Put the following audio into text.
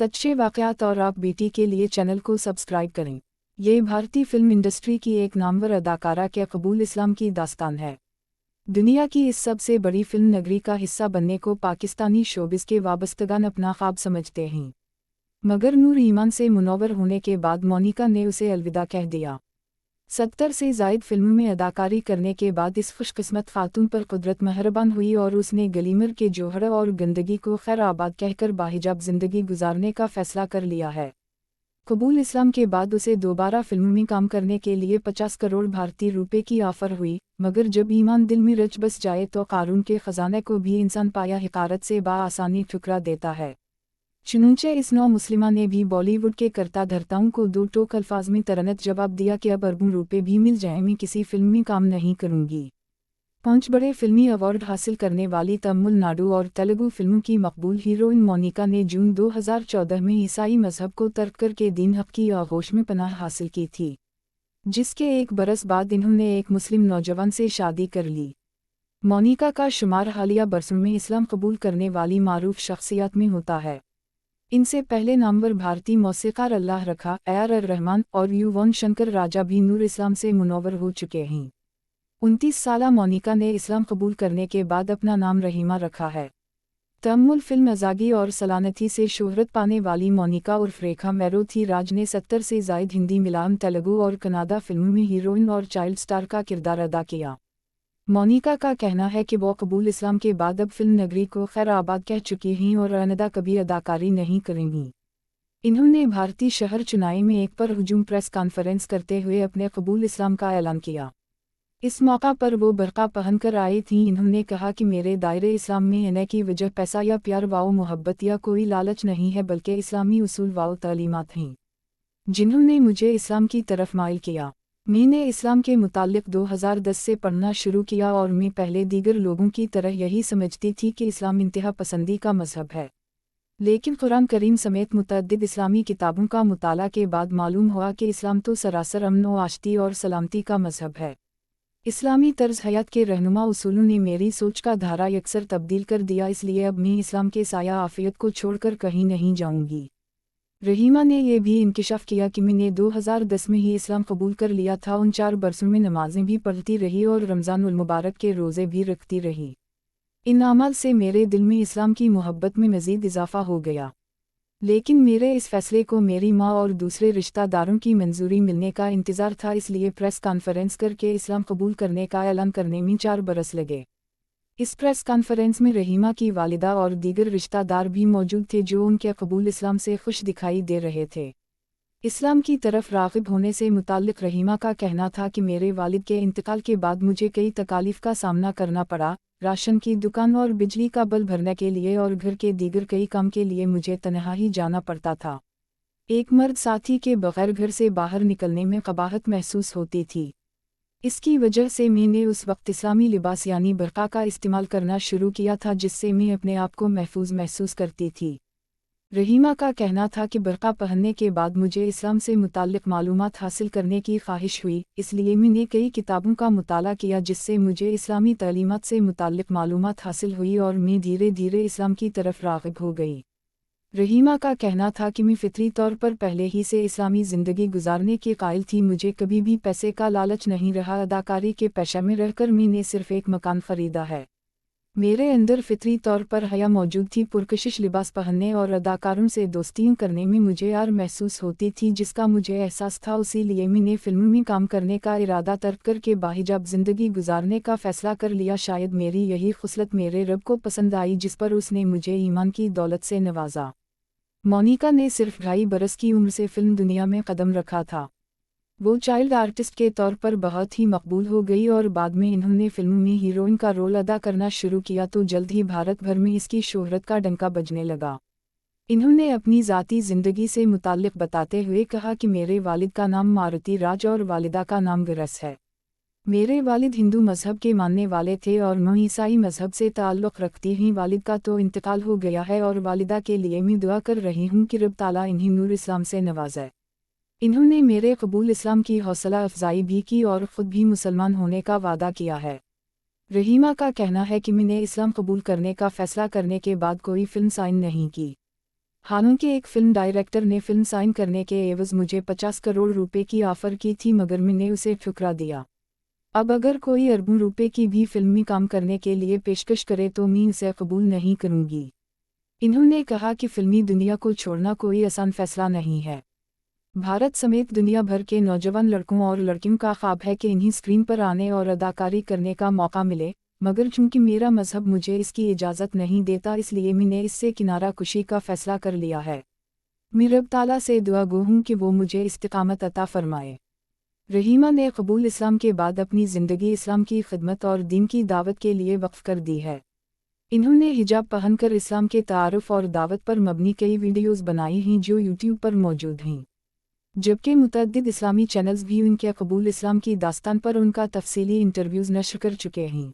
सच्चे वाक़यात और आप बेटी के लिए चैनल को सब्सक्राइब करें। ये भारतीय फिल्म इंडस्ट्री की एक नामवर अदाकारा के कबूल इस्लाम की दास्तान है। दुनिया की इस सबसे बड़ी फिल्म नगरी का हिस्सा बनने को पाकिस्तानी शोबिस के वाबस्तगान अपना ख्वाब समझते हैं, मगर नूर ईमान से मुनव्वर होने के बाद मोनिका ने उसे अलविदा कह दिया। 70 से ज़ायद फिल्मों में अदाकारी करने के बाद इस खुशकिस्मत खातून पर कुदरत मेहरबान हुई और उसने गलीमर के जोहरा और गंदगी को खैर आबाद कहकर बाहिजाब ज़िंदगी गुजारने का फ़ैसला कर लिया है। कबूल इस्लाम के बाद उसे दोबारा फिल्मों में काम करने के लिए 50 करोड़ भारतीय रुपए की ऑफ़र हुई, मगर जब ईमान दिल में रच बस जाए तो कारून के ख़जाने को भी इंसान पाया हिकारत से बाआसानी ठुकरा देता है। चुनूंचे इस नौ मुस्लिमा ने भी बॉलीवुड के करता धर्ताओं को दो टोक अल्फाज में तरनत जवाब दिया कि अब अरबों रुपए भी मिल जाए मैं किसी फिल्म में काम नहीं करूंगी। 5 बड़े फिल्मी अवार्ड हासिल करने वाली तमिलनाडु और तेलुगु फिल्मों की मकबूल हीरोइन मोनिका ने जून 2014 में ईसाई मजहब को तर्क करके दीन हक की आगोश में पनाह हासिल की थी, जिसके एक बरस बाद इन्होंने एक मुस्लिम नौजवान से शादी कर ली। मोनिका का शुमार हालिया बरसों में इस्लाम कबूल करने वाली मारूफ शख्सियत में होता है। इनसे पहले नामवर भारतीय मौसीकार अल्लाह रखा, ए.आर. रहमान और युवन शंकर राजा भी नूर इस्लाम से मुनव्वर हो चुके हैं। 29 साला मोनिका ने इस्लाम कबूल करने के बाद अपना नाम रहीमा रखा है। तमिल फिल्म अजागी और सलानथी से शोहरत पाने वाली मोनिका उर्फ रेखा मैरोथी राज ने 70 से ज़ायद हिंदी, मलयालम, तेलुगु और कन्नड़ा फिल्मों में हीरोइन और चाइल्ड स्टार का किरदार अदा किया। मोनिका का कहना है कि वो कबूल इस्लाम के बाद अब फिल्म नगरी को खैर आबाद कह चुकी हैं और आइंदा कभी अदाकारी नहीं करेंगी। इन्होंने भारतीय शहर चेन्नई में एक पर हुजूम प्रेस कॉन्फ्रेंस करते हुए अपने कबूल इस्लाम का ऐलान किया। इस मौका पर वो बरक़ा पहनकर आई थीं। इन्होंने कहा कि मेरे दायरे इस्लाम में आने की वजह पैसा या प्यार वाओ मोहब्बत या कोई लालच नहीं है, बल्कि इस्लामी उसूल वाओ तालीमात हैं जिन्होंने मुझे इस्लाम की तरफ माइल किया। मैंने इस्लाम के मुताल्लिक़ 2010 से पढ़ना शुरू किया और मैं पहले दीगर लोगों की तरह यही समझती थी कि इस्लाम इंतहा पसंदी का मज़हब है, लेकिन कुरान करीम समेत मुतअद्दिद इस्लामी किताबों का मुताला के बाद मालूम हुआ कि इस्लाम तो सरासर अमन व आश्ती और सलामती का मज़हब है। इस्लामी तर्ज हयात के रहनुमा उसूलों ने मेरी सोच का धारा यकसर तब्दील कर दिया, इसलिए अब मैं इस्लाम के साया आफ़ियत को छोड़कर कहीं नहीं जाऊंगी। रहीमा ने यह भी इंकिशाफ किया कि मैंने 2010 में ही इस्लाम कबूल कर लिया था। उन 4 बरसों में नमाजें भी पढ़ती रही और रमज़ानुल मुबारक के रोज़े भी रखती रही। इन अमाल से मेरे दिल में इस्लाम की मोहब्बत में मज़ीद इजाफ़ा हो गया, लेकिन मेरे इस फैसले को मेरी माँ और दूसरे रिश्तेदारों की मंजूरी मिलने का इंतज़ार था, इसलिए प्रेस कॉन्फ्रेंस करके इस्लाम कबूल करने का ऐलान करने में 4 बरस लगे। इस प्रेस कॉन्फ्रेंस में रहीमा की वालिदा और दीगर रिश्तेदार भी मौजूद थे जो उनके कबूल इस्लाम से खुश दिखाई दे रहे थे। इस्लाम की तरफ राग़िब होने से मुताल्लिक़ रहीमा का कहना था कि मेरे वालिद के इंतकाल के बाद मुझे कई तकालीफ का सामना करना पड़ा। राशन की दुकान और बिजली का बिल भरने के लिए और घर के दीगर कई काम के लिए मुझे तन्हा ही जाना पड़ता था। एक मर्द साथी के बगैर घर से बाहर निकलने में कबाहत महसूस होती थी। इसकी वजह से मैंने उस वक्त इस्लामी लिबास यानी बरक़ा का इस्तेमाल करना शुरू किया था, जिससे मैं अपने आप को महफूज महसूस करती थी। रहीमा का कहना था कि बरक़ा पहनने के बाद मुझे इस्लाम से मुताल्लिक़ मालूमात हासिल करने की ख्वाहिश हुई, इसलिए मैंने कई किताबों का मुताला किया जिससे मुझे इस्लामी तालीमात से मुताल्लिक़ मालूमात हासिल हुई और मैं धीरे धीरे इस्लाम की तरफ राग़िब हो गई। रहीमा का कहना था कि मैं फितरी तौर पर पहले ही से इस्लामी ज़िंदगी गुजारने के कायल थी, मुझे कभी भी पैसे का लालच नहीं रहा। अदाकारी के पेशे में रहकर मैंने सिर्फ़ एक मकान ख़रीदा है। मेरे अंदर फितरी तौर पर हया मौजूद थी। पुरकशिश लिबास पहनने और अदाकारों से दोस्तियाँ करने में मुझे यार महसूस होती थी, जिसका मुझे एहसास था। उसी लिए मैंने फिल्मों में काम करने का इरादा तर्क करके बाहिजाब ज़िंदगी गुजारने का फ़ैसला कर लिया। शायद मेरी यही खुसलत मेरे रब को पसंद आई, जिस पर उसने मुझे ईमान की दौलत से नवाजा। मोनिका ने सिर्फ 2.5 बरस की उम्र से फिल्म दुनिया में कदम रखा था। वो चाइल्ड आर्टिस्ट के तौर पर बहुत ही मकबूल हो गई और बाद में इन्होंने फिल्मों में हीरोइन का रोल अदा करना शुरू किया तो जल्द ही भारत भर में इसकी शोहरत का डंका बजने लगा। इन्होंने अपनी ज़ाती ज़िंदगी से मुताल्लिक़ बताते हुए कहा कि मेरे वालिद का नाम मारुति राज और वालिदा का नाम गिरस है। मेरे वालिद हिंदू मज़हब के मानने वाले थे और मैं ईसाई मज़हब से ताल्लुक़ रखती हूँ। वालिद का तो इंतकाल हो गया है और वालिदा के लिए मैं दुआ कर रही हूँ कि रब ताला इन्हें नूर इस्लाम से नवाज़े। इन्होंने मेरे कबूल इस्लाम की हौसला अफजाई भी की और ख़ुद भी मुसलमान होने का वादा किया है। रहीमा का कहना है कि मैंने इस्लाम कबूल करने का फ़ैसला करने के बाद कोई फिल्म साइन नहीं की। हालांकि एक फिल्म डायरेक्टर ने फिल्म साइन करने के एवज मुझे 50 करोड़ रुपए की ऑफर की थी, मगर मैंने उसे ठुकरा दिया। अब अगर कोई अरबों रुपए की भी फिल्म में काम करने के लिए पेशकश करे तो मैं इसे कबूल नहीं करूंगी। इन्होंने कहा कि फिल्मी दुनिया को छोड़ना कोई आसान फैसला नहीं है। भारत समेत दुनिया भर के नौजवान लड़कों और लड़कियों का ख्वाब है कि इन्हें स्क्रीन पर आने और अदाकारी करने का मौका मिले, मगर चूंकि मेरा मजहब मुझे इसकी इजाज़त नहीं देता, इसलिए मैंने इससे किनारा कुशी का फ़ैसला कर लिया है। मैं रब ताला से दुआ गो हूँ कि वो मुझे इस्तिकामत अता फरमाए। रहीमा ने कबूल इस्लाम के बाद अपनी ज़िंदगी इस्लाम की खिदमत और दीन की दावत के लिए वक्फ कर दी है। इन्होंने हिजाब पहनकर इस्लाम के तारुफ और दावत पर मबनी कई वीडियोज़ बनाई हैं जो यूट्यूब पर मौजूद हैं, जबकि मुतअद्दिद इस्लामी चैनल्स भी उनके कबूल इस्लाम की दास्तान पर उनका तफसीली इंटरव्यूज़ नश्र कर चुके हैं।